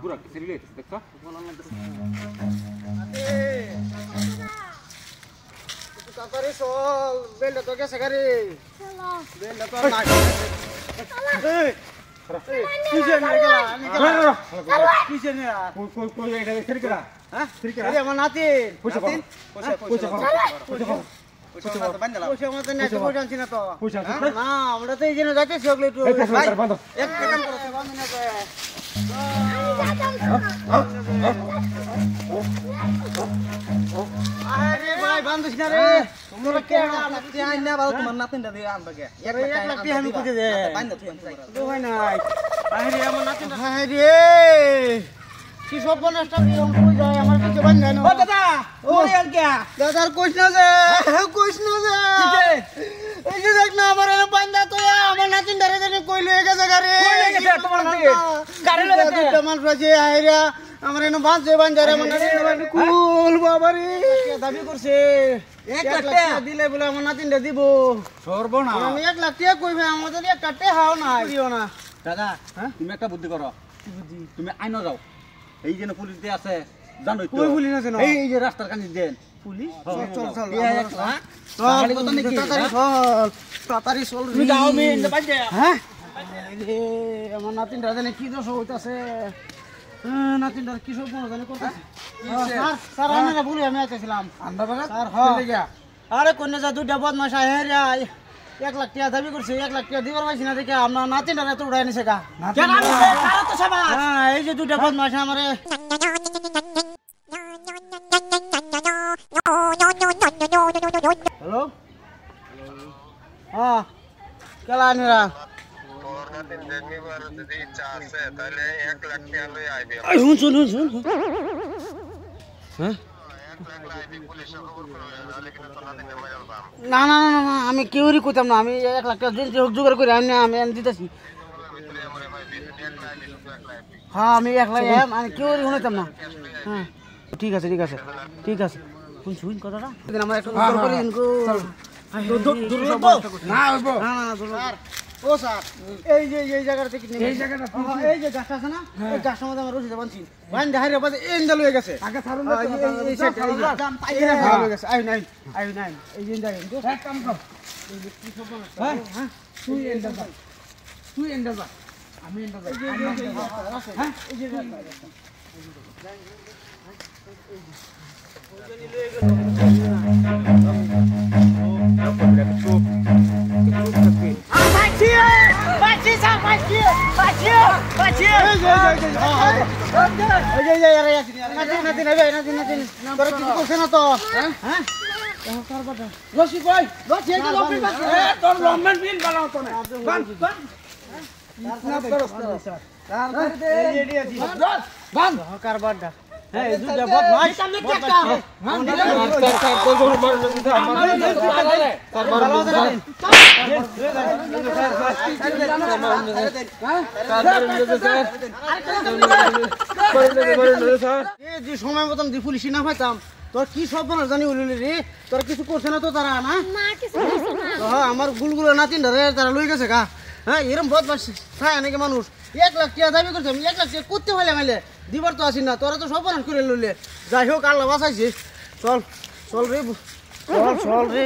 বুড়া কি সেরিলে দেখছো তাড়াতাড়ি চল বেলটা তো গেছে গাড়ি বেলটা তো নাই কিসের নিয়ে গেলা আমি কিসের নিয়ে কই এটা সেরিকেরা হ্যাঁ সেরিকেরা আমার নাতিন পয়সা পয়সা পয়সা মত না তো পয়সা আনছি না তো না আমরা তো এই জন্য যাইতেছি ওগুলো একটু ভাই এক কাম করো বান্ধ না তো আরে ভাই বান্ধছ না রে তোমরা কে নাতি আইন না বাবা তোমার নাতিনটা দিয়ে আনবা কে এক লাখ টাকা আমি কইতে দে বান্ধ তুই তো হয় নাই আরে আমার নাতিনটা আরে কি সব বনস্টা দিম কই যায় আমার কিছু বান্ধ না ও দাদা ওরে আর কে দাদার কইছ না যে এই যে দেখ না আমার এনে বান্ধা তো আমার নাতিনটা রে জানি কই লয়ে গেছে গাড়ি কই লয়ে গেছে তোমার নাতি গাড়ি লয়ে গেছে তোমার রাজে আইরা আমার এনে বাঁধছে বাঞ্জারে আমার নাতিনটা কুল বাবারে কে দাবি করছে 1 লাখ টাকা দিলে বলে আমার নাতিনটা দিব সর্বনা আমি 1 লাখ টাকা কইবে আমাদের 1 কাটে হাও না দিও না দাদা তুমি একটা বুদ্ধি করো কি বুদ্ধি তুমি আইনো যাও এই যে পুলিশ দিয়ে আছে জানোই তো কই পুলিশ আছে না এই যে রাস্তার কাছে দেন পুলিশ চল চল তাড়াতাড়ি চল তুমি যাও আমি ইন্দা বাজে হ্যাঁ রে আমার নাতিনটা জানে কি দোষ হইতাছে নাতিনটার কি সব মনে জানে করতেছে স্যার আমি না বলি আমি আইতেছিলাম আন্ডা বাগা স্যার হ্যাঁ আরে কোনে যা দুইটা বদমাশ আহে রে 1 লাখ টাকা দাবি করছে 1 লাখ টাকা দিবার পাইছি না দেখে আমার নাতিনটা এত উড়াই নিছে গা কেন আনছে তারা তো সবাই হ্যাঁ এই যে দুইটা বদমাশ আমারে হ্যালো হ্যাঁ কেলা নিরা শুন হ্যাঁ না না না না আমি কেউরি কইতাম না আমি 1 লাখ টাকা জোগাড় করে আমি দিতেছি হ্যাঁ আমি 1 লাখ আমি কেউরি শুনাইতাম না হ্যাঁ ঠিক আছে শুন কথাটা আমার একটু উত্তর করে দিন গো না হইব না ও স্যার এই যে এই জায়গাটা থেকে এই জায়গাটা এই যে গাছটা আছে না এই গাছটার মধ্যে আমার রশিদে বাঁধছি বাঁধ দেখারে বাজে এন্ডা লয়ে গেছে আগে ছাড়ুন এই সাইড এই দাম পাইরে হয়ে গেছে আই নাই এই যে দেখেন তো এক কাম কর এই যে কি সব হ্যাঁ তুই এন্ডা যা আমি এন্ডা যাই হ্যাঁ এই যে কারবারটা হ্যাঁ এই দুইটা বদমাশ সামনে একটা যে সময় মতন যে পুলিশ না পাইতাম তোর কি সব বনাস জানি উলিলি রে তোর কিছু করছে না তো তারা না আমার গুলগুলো নাতিন ধরে তারা লই গেছে গা হ্যাঁ এরকম বদমাশ খায় নাকি মানুষ 1 লাখ টাকা দাবি করছে 1 লাখ টাকা করতে হলে মাইলে দিবার তো আসি না তোরা তো সব বনাস করে লইলে যাই হোক আল্লাহ বাঁচাইছে চল রে